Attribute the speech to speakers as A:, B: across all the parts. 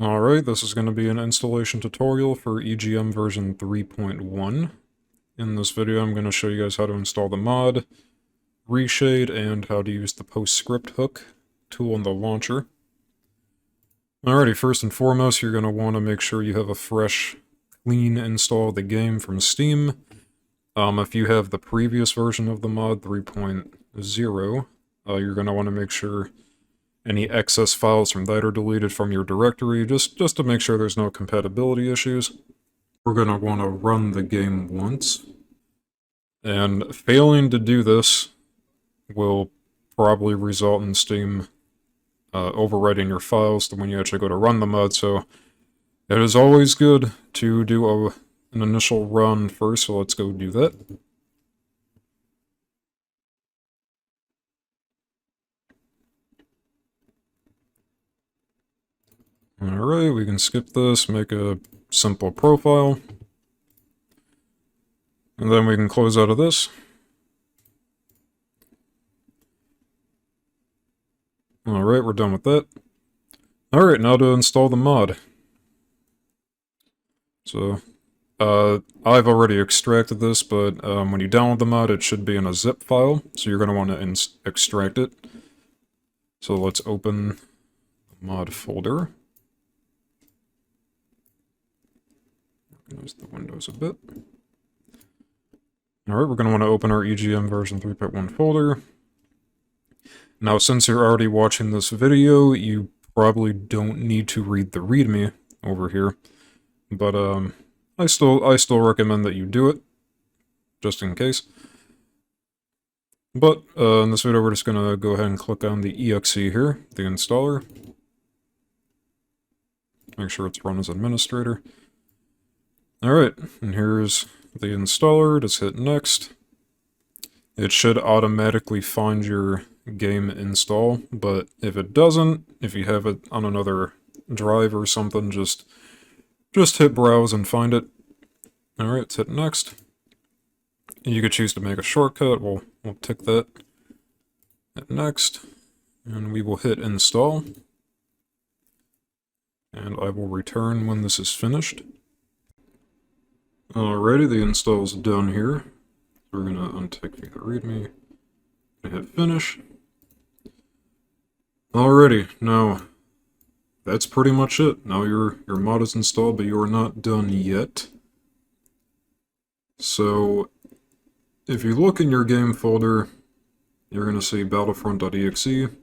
A: Alright, this is going to be an installation tutorial for EGM version 3.1. In this video I'm going to show you guys how to install the mod, Reshade, and how to use the PostScript hook tool in the launcher. Alrighty, first and foremost you're going to want to make sure you have a fresh, clean install of the game from Steam. If you have the previous version of the mod, 3.0, you're going to want to make sure any excess files from that are deleted from your directory, just to make sure there's no compatibility issues. We're going to want to run the game once, and failing to do this will probably result in Steam overwriting your files when you actually go to run the mod, so it is always good to do an initial run first, so let's go do that. Alright, we can skip this, make a simple profile. And then we can close out of this. Alright, we're done with that. Alright, now to install the mod. So, I've already extracted this, but when you download the mod, it should be in a zip file, so you're going to want to extract it. So let's open the mod folder. Organize the windows a bit. Alright, we're going to want to open our EGM version 3.1 folder. Now, since you're already watching this video, you probably don't need to read the README over here. But, I still recommend that you do it, just in case. But, in this video, we're just going to go ahead and click on the exe here, the installer. Make sure it's run as administrator. Alright, and here's the installer. Just hit next. It should automatically find your game install, but if it doesn't, if you have it on another drive or something, just hit browse and find it. Alright, hit next. You could choose to make a shortcut. We'll tick that. Hit next, and we will hit install. And I will return when this is finished. Alrighty, the install is done here. We're gonna untick the README and hit finish. Alrighty, now that's pretty much it. Now your mod is installed, but you are not done yet. So if you look in your game folder, you're gonna see battlefront.exe.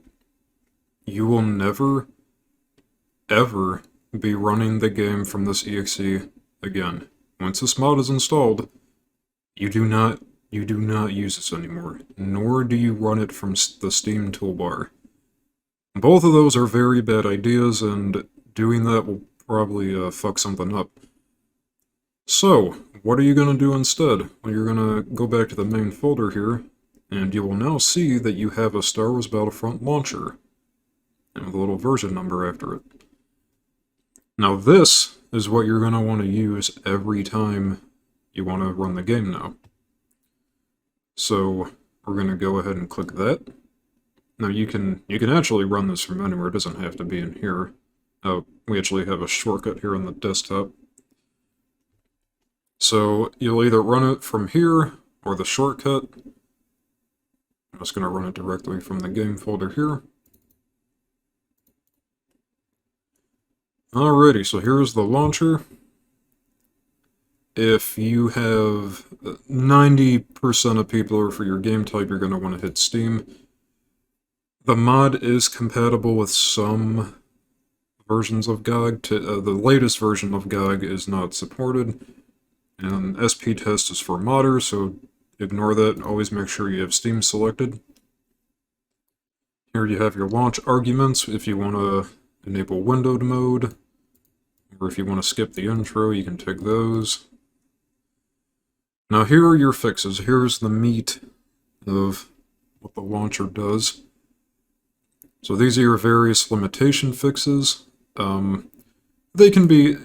A: You will never, ever be running the game from this exe again. Once this mod is installed, you do not use this anymore, nor do you run it from the Steam toolbar. Both of those are very bad ideas, and doing that will probably fuck something up. So, what are you going to do instead? Well, you're going to go back to the main folder here, and you will now see that you have a Star Wars Battlefront launcher, and with a little version number after it. Now this is what you're going to want to use every time you want to run the game now. So we're going to go ahead and click that. Now you can actually run this from anywhere, it doesn't have to be in here. We actually have a shortcut here on the desktop. So you'll either run it from here or the shortcut. I'm just going to run it directly from the game folder here. Alrighty, so here's the launcher. If you have 90% of people are for your game type, you're going to want to hit Steam. The mod is compatible with some versions of GOG. The latest version of GOG is not supported. And SP test is for modders, so ignore that. Always make sure you have Steam selected. Here you have your launch arguments if you want to enable windowed mode. Or if you want to skip the intro, you can tick those. Now here are your fixes. Here's the meat of what the launcher does. So these are your various limitation fixes. They can be,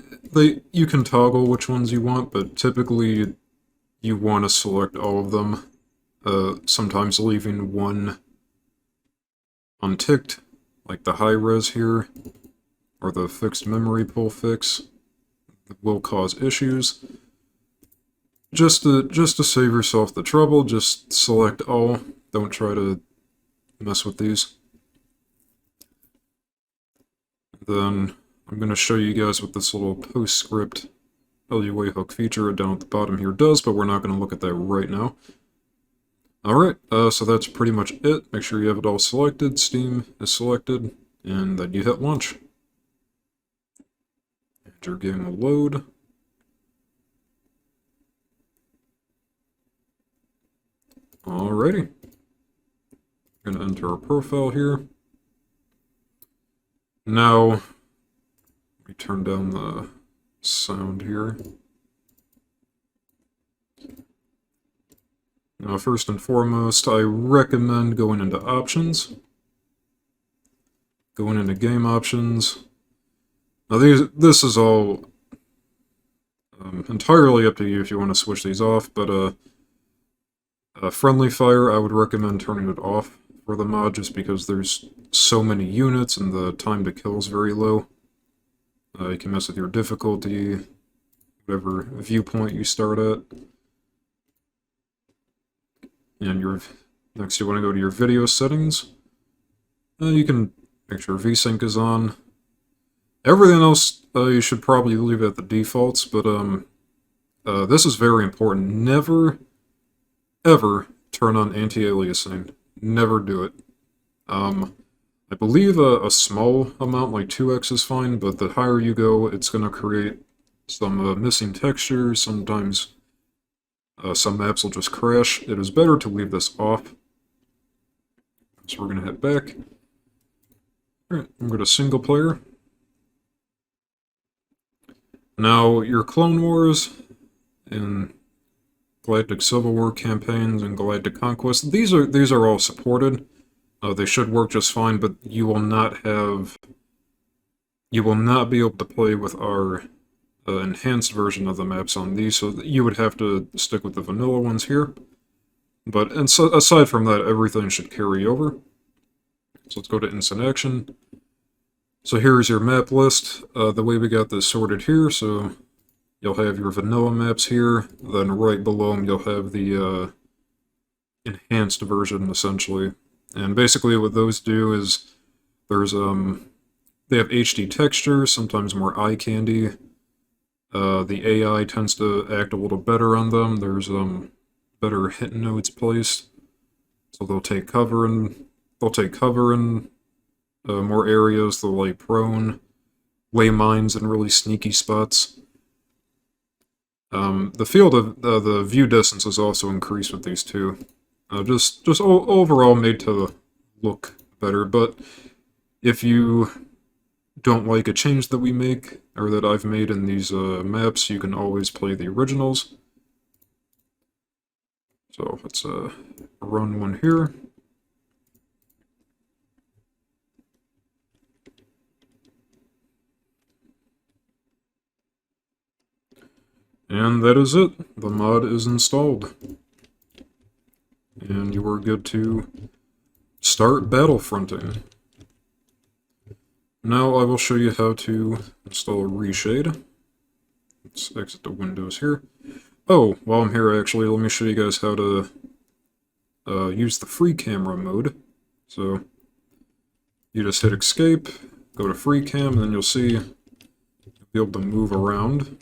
A: you can toggle which ones you want, but typically you want to select all of them. Sometimes leaving one unticked, like the high res here. or the fixed memory pool fix will cause issues. Just to save yourself the trouble, just select all. Don't try to mess with these. Then I'm going to show you guys what this little PostScript LUA hook feature down at the bottom here does, but we're not going to look at that right now. Alright, so that's pretty much it. Make sure you have it all selected, Steam is selected, and then you hit launch. And your game will load. Alrighty. I'm going to enter a profile here. Now, we turn down the sound here. Now, first and foremost, I recommend going into options. Going into game options. Now, this is all entirely up to you if you want to switch these off, but friendly fire, I would recommend turning it off for the mod just because there's so many units and the time to kill is very low. You can mess with your difficulty, whatever viewpoint you start at. And next you want to go to your video settings. You can make sure VSync is on. Everything else you should probably leave at the defaults, but this is very important. Never, ever turn on anti-aliasing. Never do it. I believe a small amount, like 2x, is fine, but the higher you go, it's going to create some missing textures. Sometimes some maps will just crash. It is better to leave this off. So we're going to head back. Alright, I'm going to single player. Now, your Clone Wars and Galactic Civil War campaigns and Galactic Conquest, these are all supported. They should work just fine, but you will not be able to play with our enhanced version of the maps on these, so you would have to stick with the vanilla ones here. But aside from that, everything should carry over. So let's go to Instant Action. So here's your map list. The way we got this sorted here, so you'll have your vanilla maps here, then right below them you'll have the enhanced version, essentially. And basically what those do is there's they have HD texture, sometimes more eye candy. The AI tends to act a little better on them. There's better hit nodes placed, so they'll take cover in more areas. They'll lay prone, lay mines in really sneaky spots. The field of the view distance is also increased with these two. Just overall made to look better, but if you don't like a change that we make, or that I've made in these maps, you can always play the originals. So let's run one here. And that is it. The mod is installed. And you are good to start battlefronting. Now I will show you how to install Reshade. Let's exit the windows here. Oh, while I'm here actually, let me show you guys how to use the free camera mode. So you just hit escape, go to free cam, and then you'll see you'll be able to move around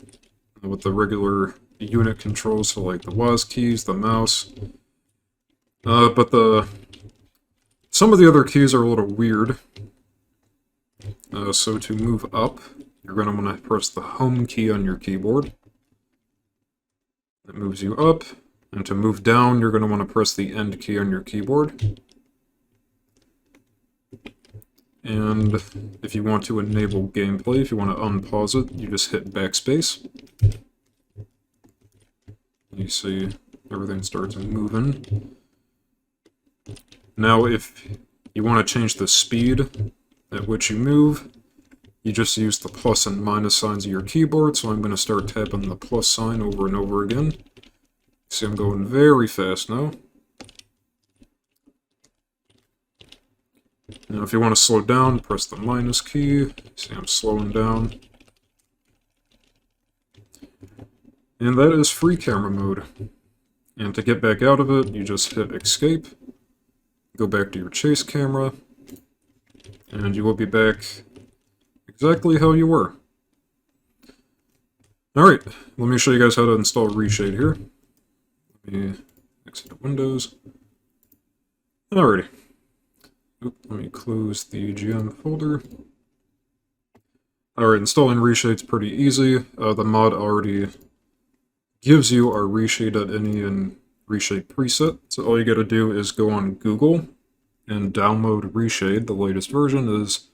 A: with the regular unit controls, so like the WASD keys, the mouse. But some of the other keys are a little weird. So to move up, you're going to want to press the home key on your keyboard. That moves you up. And to move down, you're going to want to press the end key on your keyboard. And if you want to enable gameplay, if you want to unpause it, you just hit backspace. You see everything starts moving. Now if you want to change the speed at which you move, you just use the plus and minus signs of your keyboard, so I'm going to start tapping the plus sign over and over again. See, I'm going very fast now. Now if you want to slow down, press the minus key. See, I'm slowing down. And that is free camera mode. And to get back out of it, you just hit escape, go back to your chase camera, and you will be back exactly how you were. Alright, let me show you guys how to install Reshade here. Let me exit the Windows. Alrighty. Let me close the EGM folder. Alright, installing Reshade's pretty easy. The mod already gives you our Reshade.ini and Reshade preset. So all you gotta do is go on Google and download Reshade. The latest version is,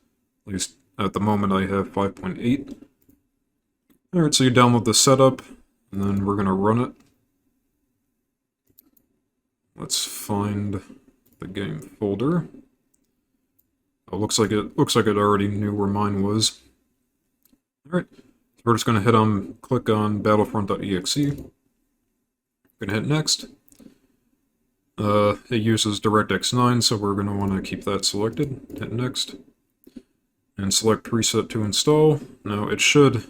A: at least at the moment, I have 5.8. Alright, so you download the setup, and then we're gonna run it. Let's find the game folder. Oh, looks like it already knew where mine was. Alright, so we're just gonna click on battlefront.exe. Gonna hit next. It uses DirectX 9, so we're gonna want to keep that selected. Hit next. And select preset to install. Now it should,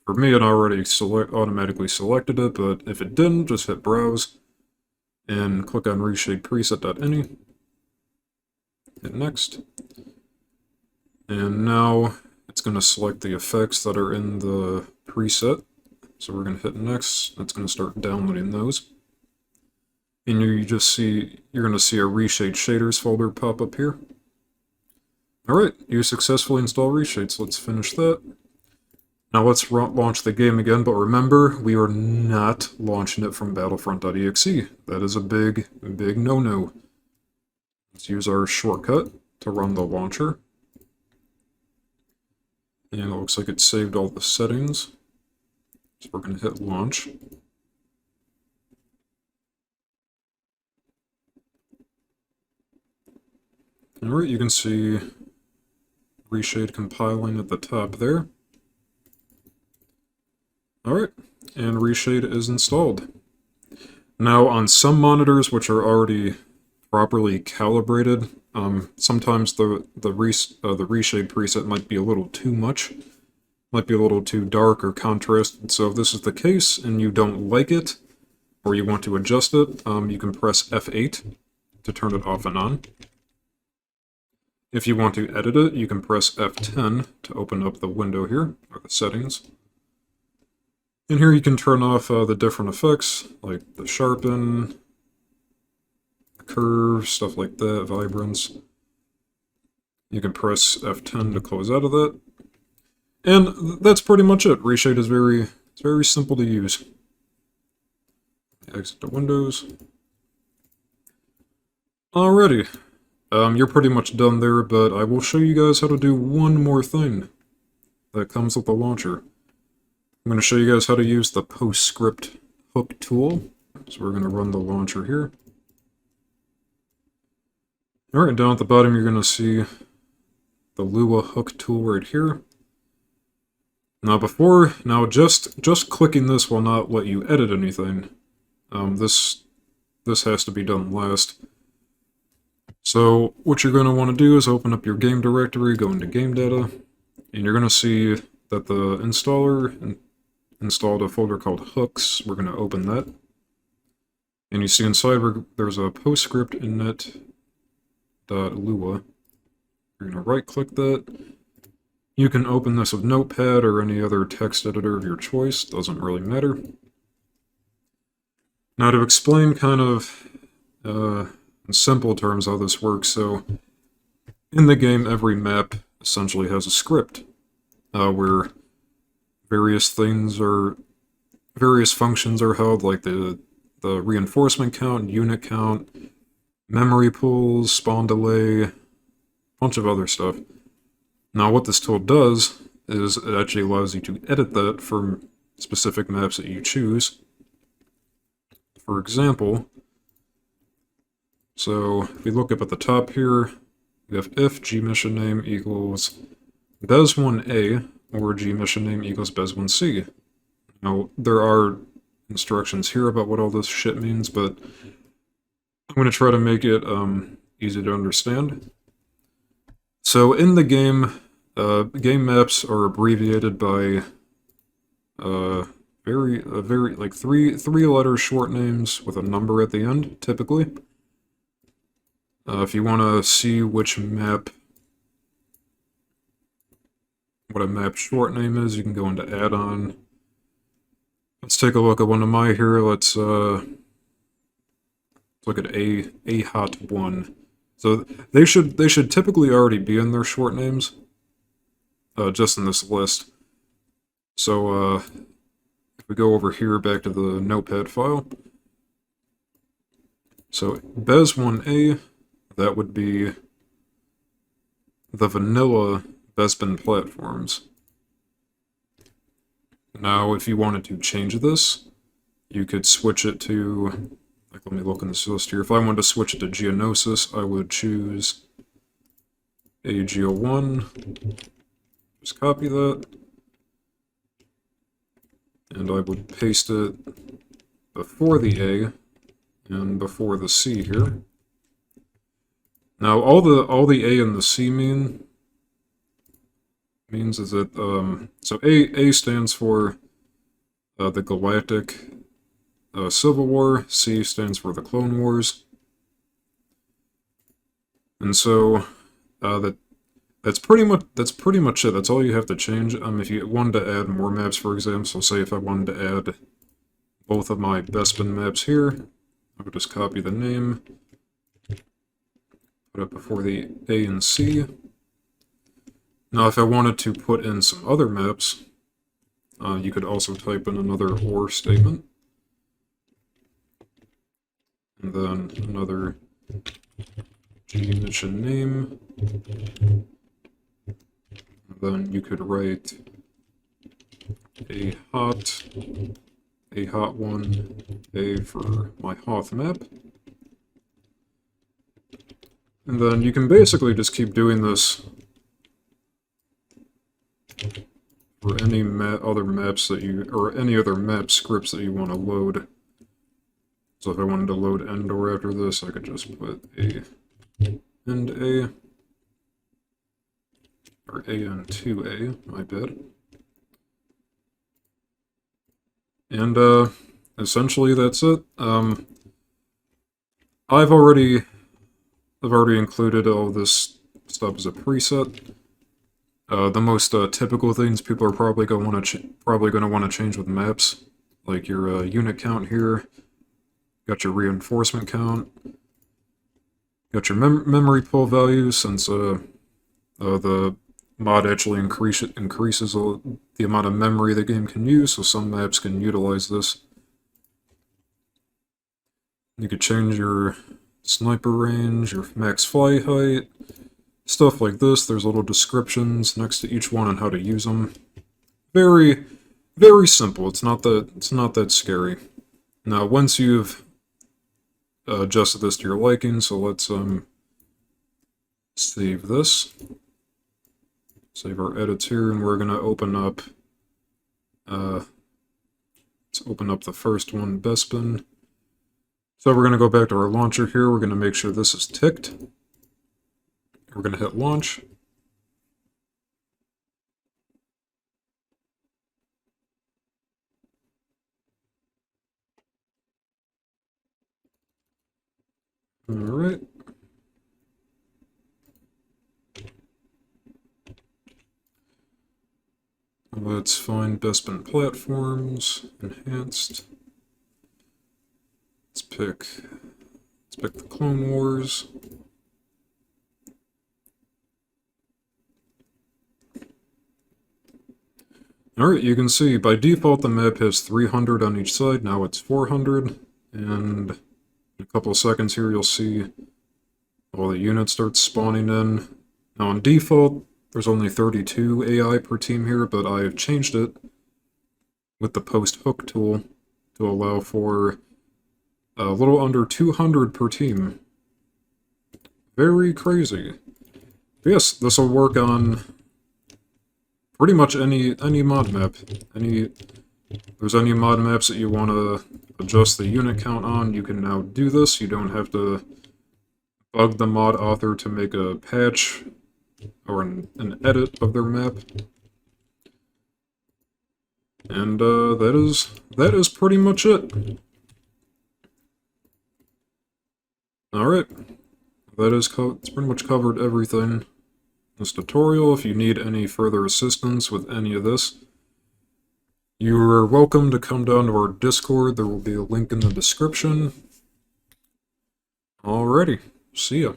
A: for me it already automatically selected it, but if it didn't, just hit browse and click on Reshade preset.ini. Hit next. And now it's going to select the effects that are in the preset. So we're going to hit next. It's going to start downloading those. And you're going to see a Reshade shaders folder pop up here. Alright, you successfully installed Reshade, so let's finish that. Now let's launch the game again, but remember, we are not launching it from battlefront.exe. That is a big, big no-no. Let's use our shortcut to run the launcher. And it looks like it saved all the settings. So we're going to hit launch. Alright, you can see Reshade compiling at the top there. Alright, and Reshade is installed. Now, on some monitors which are already properly calibrated, sometimes the Reshade preset might be a little too much, might be a little too dark or contrasted. So if this is the case and you don't like it, or you want to adjust it, you can press F8 to turn it off and on. If you want to edit it, you can press F10 to open up the window here, or the settings. And here you can turn off the different effects, like the sharpen, curve, stuff like that, vibrance. You can press F10 to close out of that. And that's pretty much it. Reshade is very simple to use. Exit the Windows. Alrighty. You're pretty much done there, but I will show you guys how to do one more thing that comes with the launcher. I'm going to show you guys how to use the PostScript Hook tool. So we're going to run the launcher here. Alright, down at the bottom you're going to see the Lua hook tool right here. Now just clicking this will not let you edit anything. This has to be done last. So what you're going to want to do is open up your game directory, go into game data, and you're going to see that the installer installed a folder called hooks. We're going to open that. And you see inside there's a PostScript init.lua. You're going to right click that. You can open this with Notepad or any other text editor of your choice, doesn't really matter. Now to explain kind of in simple terms how this works, so in the game every map essentially has a script where various functions are held, like the reinforcement count, unit count, memory pools, spawn delay, a bunch of other stuff. Now what this tool does is it actually allows you to edit that for specific maps that you choose. For example, so if we look up at the top here, we have if gmission name equals bez1a or gmission name equals bez1c. Now there are instructions here about what all this shit means, but I'm going to try to make it easy to understand. So in the game, game maps are abbreviated by very like three letter short names with a number at the end, typically. If you want to see which map, what a map short name is, you can go into add-on. Let's take a look at one of my here. Let's look at a hot 1. So they should typically already be in their short names, just in this list. So if we go over here back to the notepad file, so Bez1A, that would be the vanilla Bespin platforms. Now, if you wanted to change this, you could switch it to, like, let me look in this list here. If I wanted to switch it to Geonosis, I would choose AGO1, just copy that, and I would paste it before the A and before the C here. Now, all the A and the C means is that, so A stands for the Galactic Civil War, C stands for the Clone Wars, and so that's pretty much it. That's all you have to change. If you wanted to add more maps, for example, so say if I wanted to add both of my Bespin maps here, I would just copy the name, put it before the A and C. Now, if I wanted to put in some other maps, you could also type in another OR statement. And then another mission name. And then you could write a hot 1, A for my Hoth map. And then you can basically just keep doing this for any other maps that you, or any other map scripts that you want to load. So if I wanted to load Endor after this, I could just put a end A, or AN2A, my bad. And essentially that's it. I've already included all this stuff as a preset. The most typical things people are probably going to want to change with maps, like your unit count here, got your reinforcement count, got your memory pool values, since the mod actually increases the amount of memory the game can use, so some maps can utilize this. You could change your sniper range, your max fly height, stuff like this. There's little descriptions next to each one on how to use them. Very, very simple. It's not that scary. Now, once you've adjusted this to your liking, so let's save this. Save our edits here, and we're gonna open up. Let's open up the first one, Bespin. So we're gonna go back to our launcher here. We're gonna make sure this is ticked. We're going to hit launch. All right. Let's find Bespin platforms, enhanced. Let's pick the Clone Wars. Alright, you can see, by default the map has 300 on each side, now it's 400, and in a couple of seconds here you'll see all the units start spawning in. Now on default, there's only 32 AI per team here, but I've changed it with the PostHook tool to allow for a little under 200 per team. Very crazy. But yes, this will work on pretty much any mod map. If there's any mod maps that you want to adjust the unit count on, you can now do this. You don't have to bug the mod author to make a patch or an edit of their map. And that is pretty much it. Alright, it's pretty much covered everything in this tutorial. If you need any further assistance with any of this, you're welcome to come down to our Discord. There will be a link in the description. Alrighty, see ya.